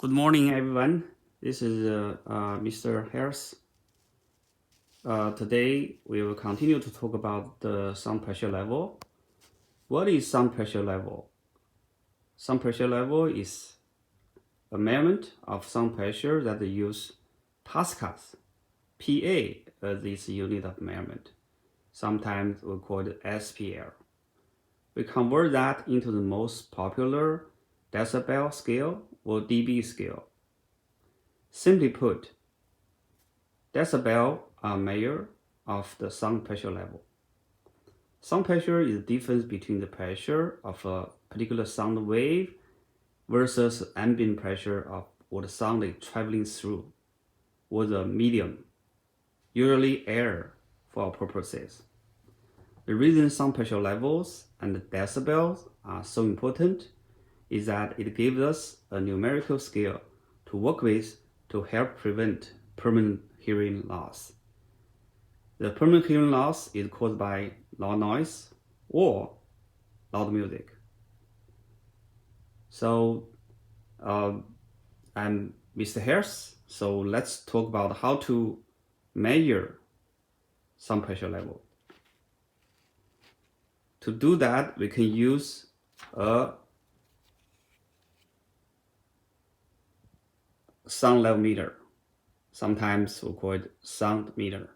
Good morning, everyone. This is Mr. Harris. Today, we will continue to talk about the sound pressure level. What is sound pressure level? Sound pressure level is a measurement of sound pressure that use pascals, PA as its unit of measurement. Sometimes we call it SPL. We convert that into the most popular decibel scale or dB scale. Simply put, decibel are a measure of the sound pressure level. Sound pressure is the difference between the pressure of a particular sound wave versus ambient pressure of what the sound is traveling through, or the medium, usually air for our purposes. The reason sound pressure levels and decibels are so important is that it gives us a numerical scale to work with to help prevent permanent hearing loss. The permanent hearing loss is caused by loud noise or loud music. So I'm Mr. Harris. So let's talk about how to measure sound pressure level. To do that, we can use a sound level meter. Sometimes we call it sound meter.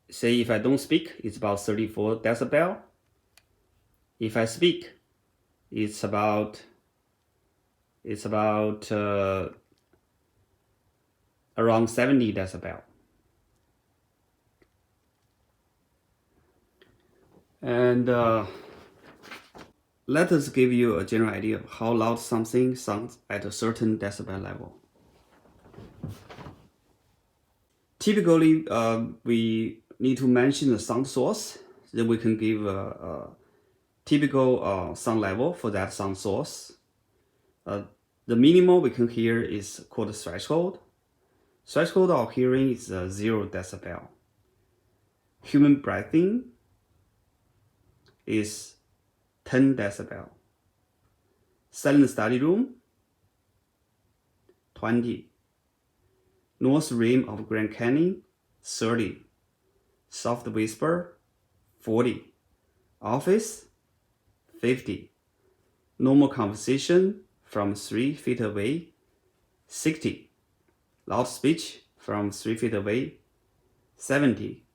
Say if I don't speak, it's about 34 decibel. If I speak, it's about around 70 decibel. And let us give you a general idea of how loud something sounds at a certain decibel level. Typically, we need to mention the sound source, then we can give a typical sound level for that sound source. The minimum we can hear is called threshold. Threshold of hearing is 0 decibel. Human breathing is 10 decibel. Silent study room, 20. North rim of Grand Canyon, 30. Soft whisper, 40. Office, 50. Normal conversation from 3 feet away, 60. Loud speech from 3 feet away, 70.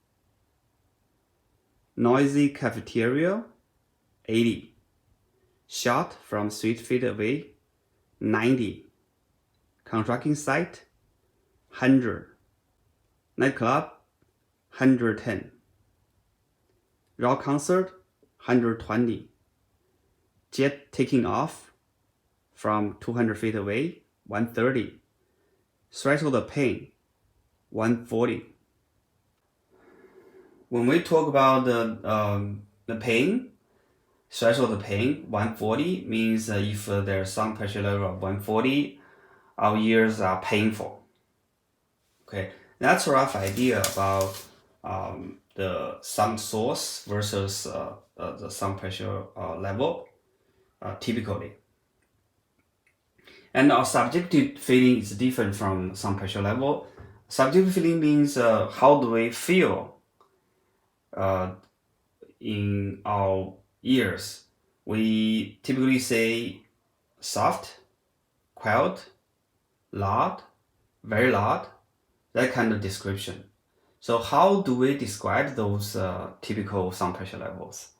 Noisy cafeteria, 80. Shot from 3 feet away, 90. Construction site, 100. Nightclub, 110. Rock concert, 120. Jet taking off from 200 feet away, 130. Threshold of pain, 140. When we talk about the pain, threshold of pain, 140 means if there's sound pressure level of 140, our ears are painful. Okay, that's a rough idea about the sound source versus the sound pressure level, typically. And our subjective feeling is different from sound pressure level. Subjective feeling means how do we feel in our ears. We typically say soft, quiet, loud, very loud, that kind of description. So how do we describe those typical sound pressure levels?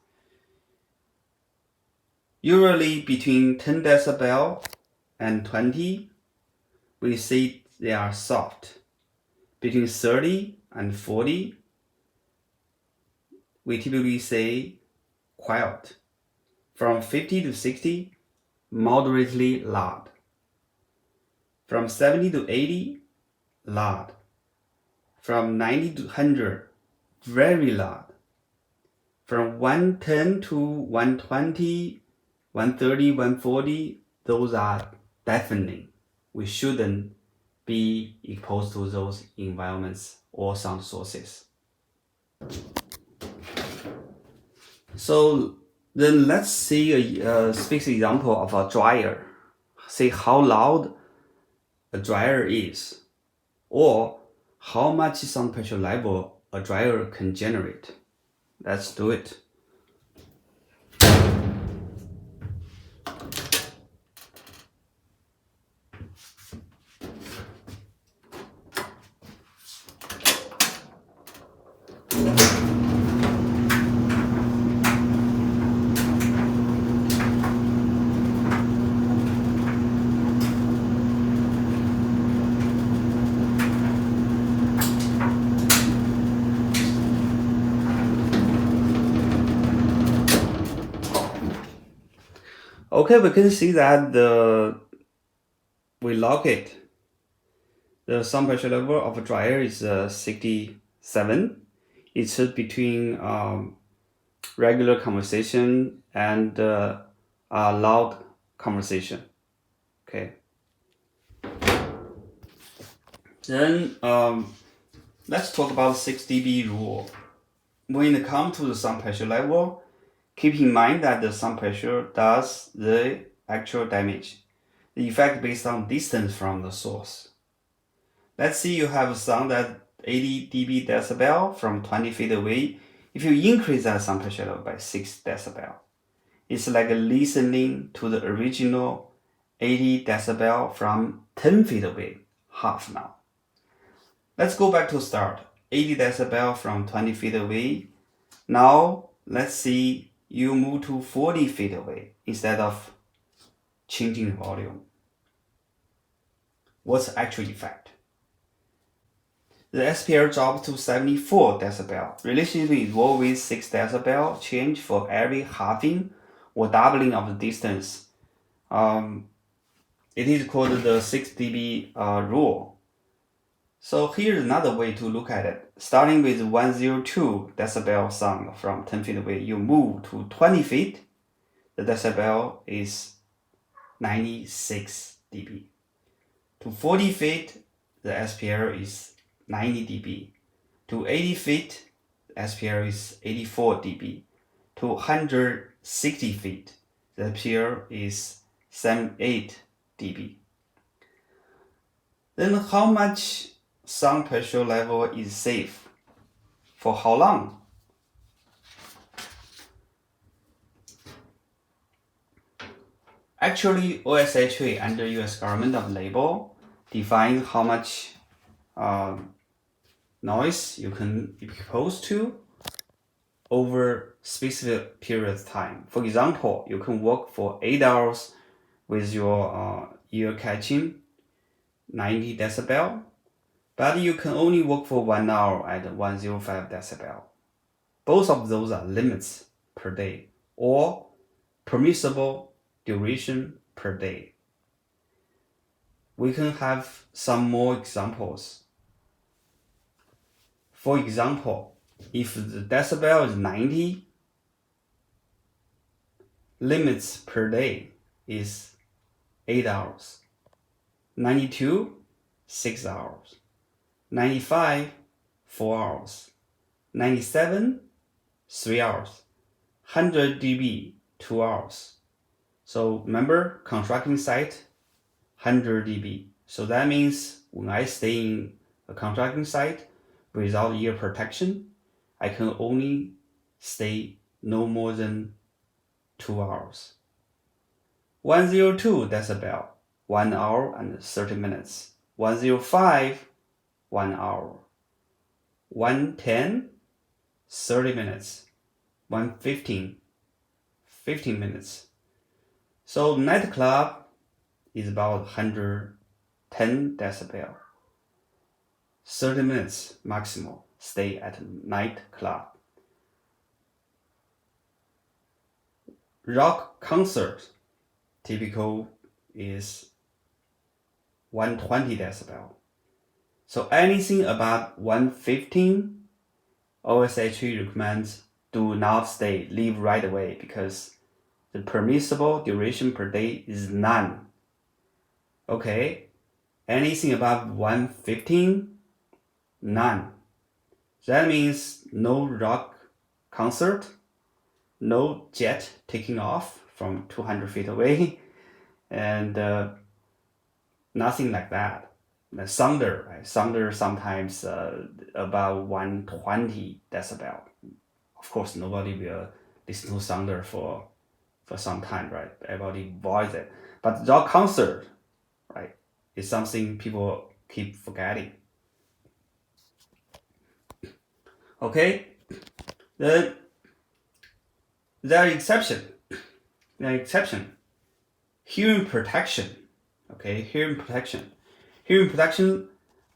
Usually between 10 decibel and 20, we say they are soft. Between 30 and 40, we typically say quiet. From 50 to 60, moderately loud. From 70 to 80, loud. From 90 to 100, very loud. From 110 to 120, 130, 140, those are deafening. We shouldn't be exposed to those environments or sound sources. So then let's see a specific example of a dryer. See how loud a dryer is, or how much sound pressure level a dryer can generate. Let's do it. Okay, we can see that we lock it. The sound pressure level of a dryer is 67. It's between regular conversation and loud conversation. Okay. Then let's talk about 6 dB rule. When it comes to the sound pressure level, keep in mind that the sound pressure does the actual damage. The effect based on distance from the source. Let's say you have a sound at 80 dB decibel from 20 feet away. If you increase that sound pressure level by 6 decibel, it's like listening to the original 80 decibel from 10 feet away, half now. Let's go back to start. 80 decibel from 20 feet away. Now, let's see you move to 40 feet away instead of changing the volume. What's the actual effect? The SPL drops to 74 decibel. Relationship is always 6 decibel change for every halving or doubling of the distance. It is called the 6 dB rule. So here's another way to look at it. Starting with 102 decibel sound from 10 feet away, you move to 20 feet, the decibel is 96 dB. To 40 feet, the SPL is 90 dB. To 80 feet, the SPL is 84 dB. To 160 feet, the SPL is 78 dB. Then how much sound pressure level is safe? For how long? Actually, OSHA under US government of label define how much noise you can be exposed to over specific period of time. For example, you can work for 8 hours with your ear catching 90 decibel, but you can only work for 1 hour at 105 decibel. Both of those are limits per day or permissible duration per day. We can have some more examples. For example, if the decibel is 90, limits per day is 8 hours. 92, 6 hours. 95, 4 hours. 97, 3 hours. 100 dB, 2 hours. So remember, construction site, 100 dB. So that means when I stay in a construction site without ear protection, I can only stay no more than 2 hours. 102 decibel, 1 hour and 30 minutes. 105, 1 hour. 110, 30 minutes. 115, 15 minutes. So nightclub is about 110 decibel. 30 minutes maximum stay at nightclub. Rock concert typical is 120 decibel. So anything above 115, OSHA recommends do not stay, leave right away, because the permissible duration per day is none. Okay, anything above 115, none. That means no rock concert, no jet taking off from 200 feet away, and nothing like that. The thunder, right? Thunder sometimes about 120 decibel. Of course, nobody will listen to thunder for some time, right? Everybody avoids it. But rock concert, right, is something people keep forgetting. Okay, then there are exception. Hearing protection. Okay, hearing protection. Hearing protection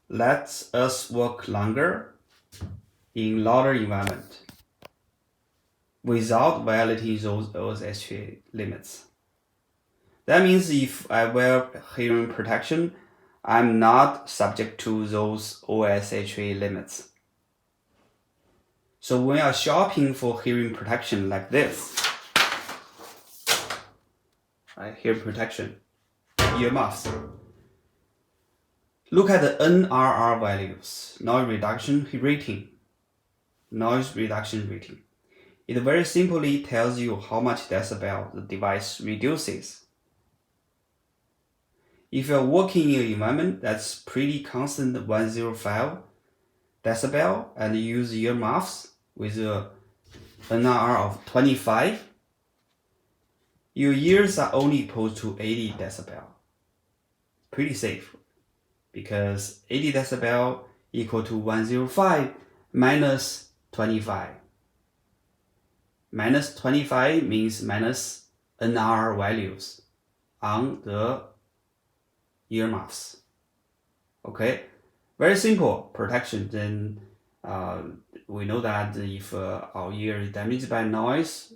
lets us work longer in louder environment without violating those OSHA limits. That means if I wear hearing protection, I'm not subject to those OSHA limits. So when you're shopping for hearing protection like this, right, hearing protection, earmuffs, look at the NRR values, noise reduction rating. It very simply tells you how much decibel the device reduces. If you're working in an environment that's pretty constant 105 decibel and you use earmuffs with a NRR of 25, your ears are only exposed to 80 decibel. Pretty safe, because 80 decibel equal to 105 minus 25. Minus 25 means minus NR values on the earmuffs. Okay, very simple protection. Then we know that if our ear is damaged by noise,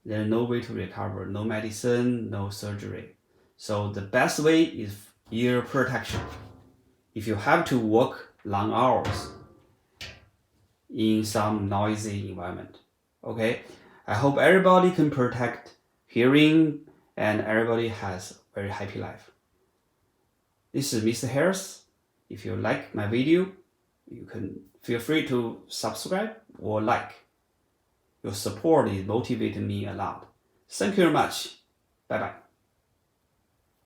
there's no way to recover, no medicine, no surgery. So the best way is ear protection. If you have to work long hours in some noisy environment. Okay, I hope everybody can protect hearing and everybody has a very happy life. This is Mr. Harris. If you like my video, you can feel free to subscribe or like. Your support is motivating me a lot. Thank you very much. Bye bye.